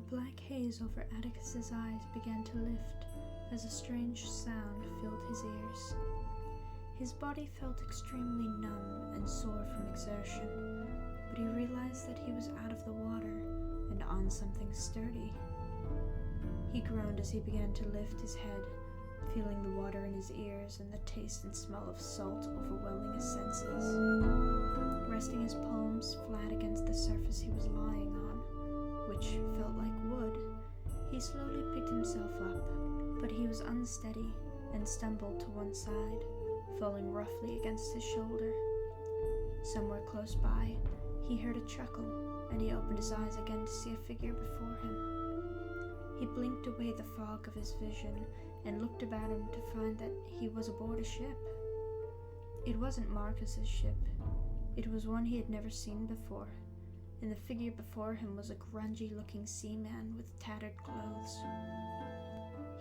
The black haze over Adakis's eyes began to lift as a strange sound filled his ears. His body felt extremely numb and sore from exertion, but he realized that he was out of the water and on something sturdy. He groaned as he began to lift his head, feeling the water in his ears and the taste and smell of salt overwhelming his senses. Resting his palms flat against the surface he was lying on, which felt like wood, he slowly picked himself up, but he was unsteady and stumbled to one side, falling roughly against his shoulder. Somewhere close by, he heard a chuckle, and he opened his eyes again to see a figure before him. He blinked away the fog of his vision and looked about him to find that he was aboard a ship. It wasn't Marcus's ship. It was one he had never seen before, and the figure before him was a grungy-looking seaman with tattered clothes.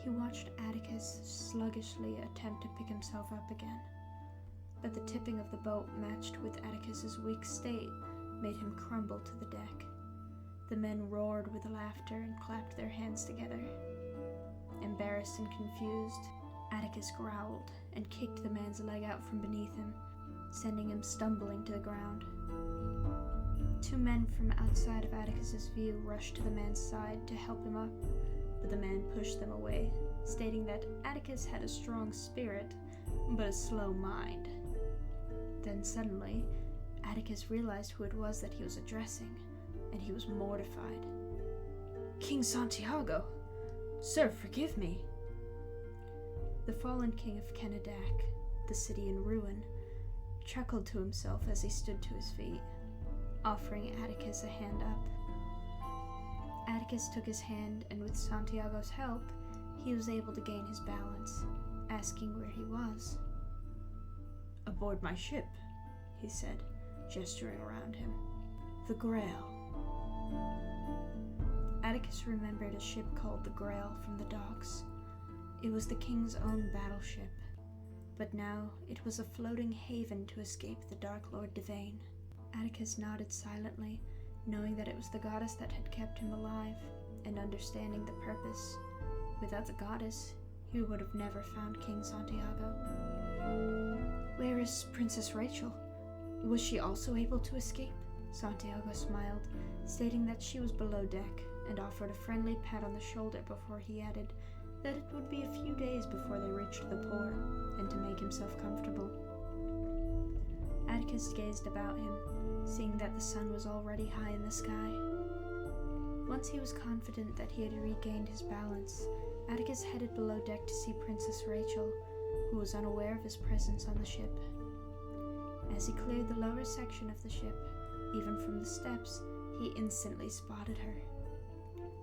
He watched Adakis sluggishly attempt to pick himself up again, but the tipping of the boat matched with Adakis's weak state made him crumble to the deck. The men roared with laughter and clapped their hands together. Embarrassed and confused, Adakis growled and kicked the man's leg out from beneath him, sending him stumbling to the ground. Two men from outside of Adakis's view rushed to the man's side to help him up, but the man pushed them away, stating that Adakis had a strong spirit, but a slow mind. Then suddenly, Adakis realized who it was that he was addressing, and he was mortified. "King Santiago! Sir, forgive me!" The fallen king of Kenadak, the city in ruin, chuckled to himself as he stood to his feet, offering Adakis a hand up. Adakis took his hand, and with Santiago's help, he was able to gain his balance, asking where he was. "Aboard my ship," he said, gesturing around him. "The Grail." Adakis remembered a ship called the Grail from the docks. It was the king's own battleship, but now it was a floating haven to escape the Dark Lord Devane. Adakis nodded silently, knowing that it was the goddess that had kept him alive, and understanding the purpose. Without the goddess, he would have never found King Santiago. "Where is Princess Rachel? Was she also able to escape?" Santiago smiled, stating that she was below deck, and offered a friendly pat on the shoulder before he added that it would be a few days before they reached the port, and to make himself comfortable. Adakis gazed about him, seeing that the sun was already high in the sky. Once he was confident that he had regained his balance, Adakis headed below deck to see Princess Rachel, who was unaware of his presence on the ship. As he cleared the lower section of the ship, even from the steps, he instantly spotted her.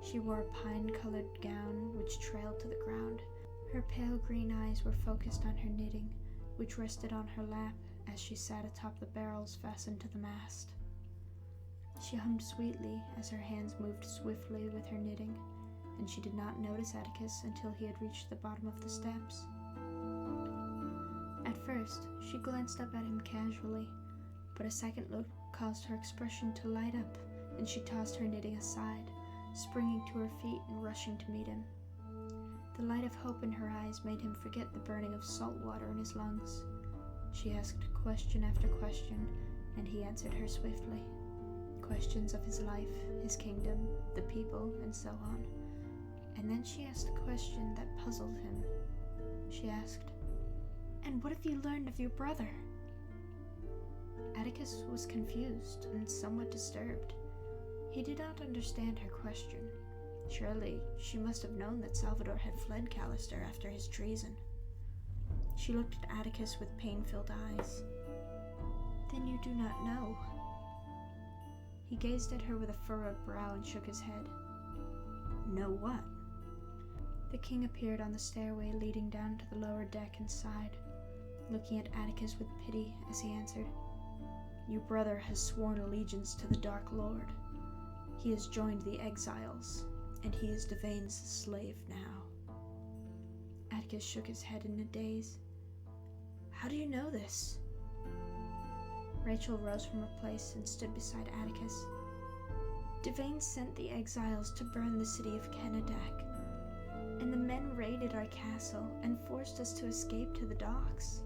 She wore a pine-colored gown which trailed to the ground. Her pale green eyes were focused on her knitting, which rested on her lap as she sat atop the barrels fastened to the mast. She hummed sweetly as her hands moved swiftly with her knitting, and she did not notice Adakis until he had reached the bottom of the steps. At first, she glanced up at him casually, but a second look caused her expression to light up, and she tossed her knitting aside, springing to her feet and rushing to meet him. The light of hope in her eyes made him forget the burning of salt water in his lungs. She asked question after question, and he answered her swiftly. Questions of his life, his kingdom, the people, and so on. And then she asked a question that puzzled him. She asked, "And what have you learned of your brother?" Adakis was confused and somewhat disturbed. He did not understand her question. Surely, she must have known that Salvador had fled Callister after his treason. She looked at Adakis with pain-filled eyes. "Then you do not know?" He gazed at her with a furrowed brow and shook his head. "Know what?" The king appeared on the stairway leading down to the lower deck and sighed, looking at Adakis with pity as he answered, "Your brother has sworn allegiance to the Dark Lord. He has joined the exiles, and he is Devane's slave now." Adakis shook his head in a daze. "How do you know this?" Rachel rose from her place and stood beside Adakis. Devane sent the exiles to burn the city of Kennedak, and the men raided our castle and forced us to escape to the docks.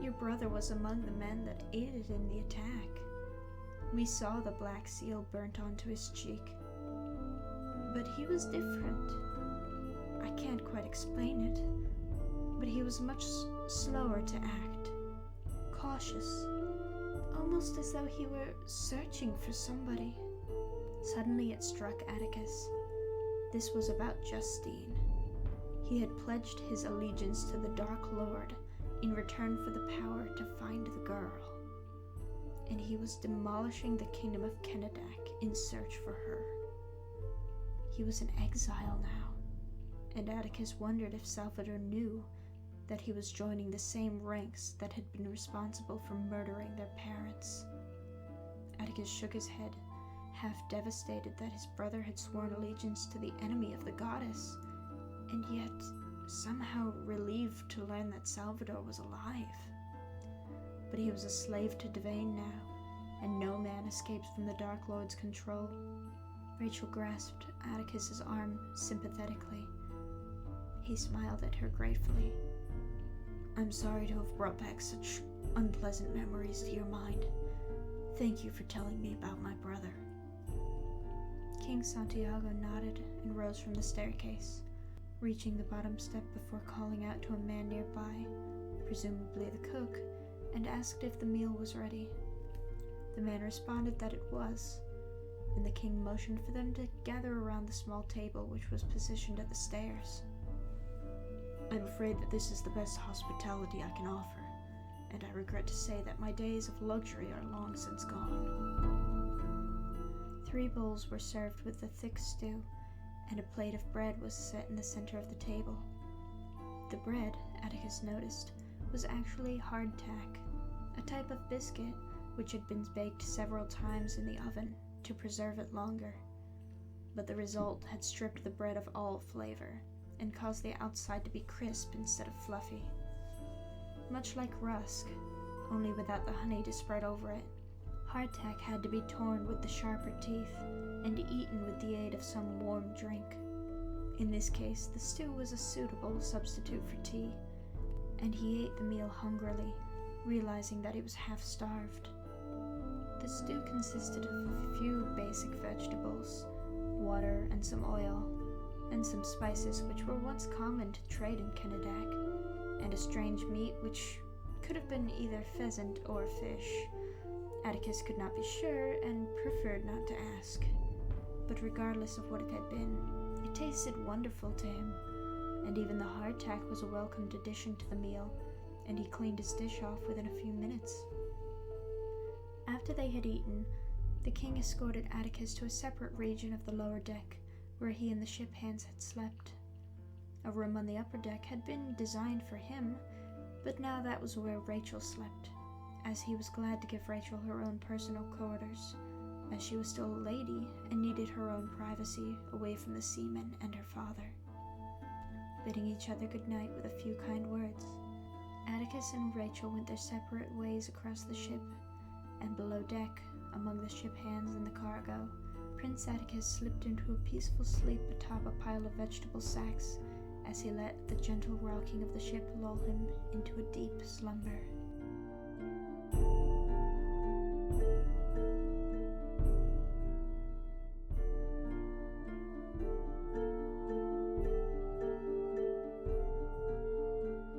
Your brother was among the men that aided in the attack. We saw the black seal burnt onto his cheek. But he was different. I can't quite explain it, but he was much slower to act, cautious, almost as though he were searching for somebody. Suddenly it struck Adakis. This was about Justine. He had pledged his allegiance to the Dark Lord in return for the power to find the girl, and he was demolishing the kingdom of Kennedak in search for her. He was in exile now, and Adakis wondered if Salvador knew that he was joining the same ranks that had been responsible for murdering their parents. Adakis shook his head, half devastated that his brother had sworn allegiance to the enemy of the goddess, and yet somehow relieved to learn that Salvador was alive. But he was a slave to Devane now, and no man escapes from the Dark Lord's control. Rachel grasped Adakis's arm sympathetically. He smiled at her gratefully. I'm sorry to have brought back such unpleasant memories to your mind. Thank you for telling me about my brother. King Santiago nodded and rose from the staircase, reaching the bottom step before calling out to a man nearby, presumably the cook, and asked if the meal was ready. The man responded that it was, and the king motioned for them to gather around the small table which was positioned at the stairs. I'm afraid that this is the best hospitality I can offer, and I regret to say that my days of luxury are long since gone. 3 bowls were served with the thick stew, and a plate of bread was set in the center of the table. The bread, Adakis noticed, was actually hardtack, a type of biscuit which had been baked several times in the oven to preserve it longer. But the result had stripped the bread of all flavor and caused the outside to be crisp instead of fluffy. Much like rusk, only without the honey to spread over it. Hardtack had to be torn with the sharper teeth and eaten with the aid of some warm drink. In this case, the stew was a suitable substitute for tea, and he ate the meal hungrily, realizing that he was half-starved. The stew consisted of a few basic vegetables, water and some oil, and some spices which were once common to trade in Kennedak, and a strange meat which could have been either pheasant or fish. Adakis could not be sure and preferred not to ask. But regardless of what it had been, it tasted wonderful to him, and even the hardtack was a welcomed addition to the meal, and he cleaned his dish off within a few minutes. After they had eaten, the king escorted Adakis to a separate region of the lower deck, where he and the ship hands had slept. A room on the upper deck had been designed for him, but now that was where Rachel slept, as he was glad to give Rachel her own personal quarters, as she was still a lady and needed her own privacy away from the seamen and her father. Bidding each other good night with a few kind words, Adakis and Rachel went their separate ways across the ship, and below deck, among the ship hands and the cargo, Prince Adakis slipped into a peaceful sleep atop a pile of vegetable sacks as he let the gentle rocking of the ship lull him into a deep slumber.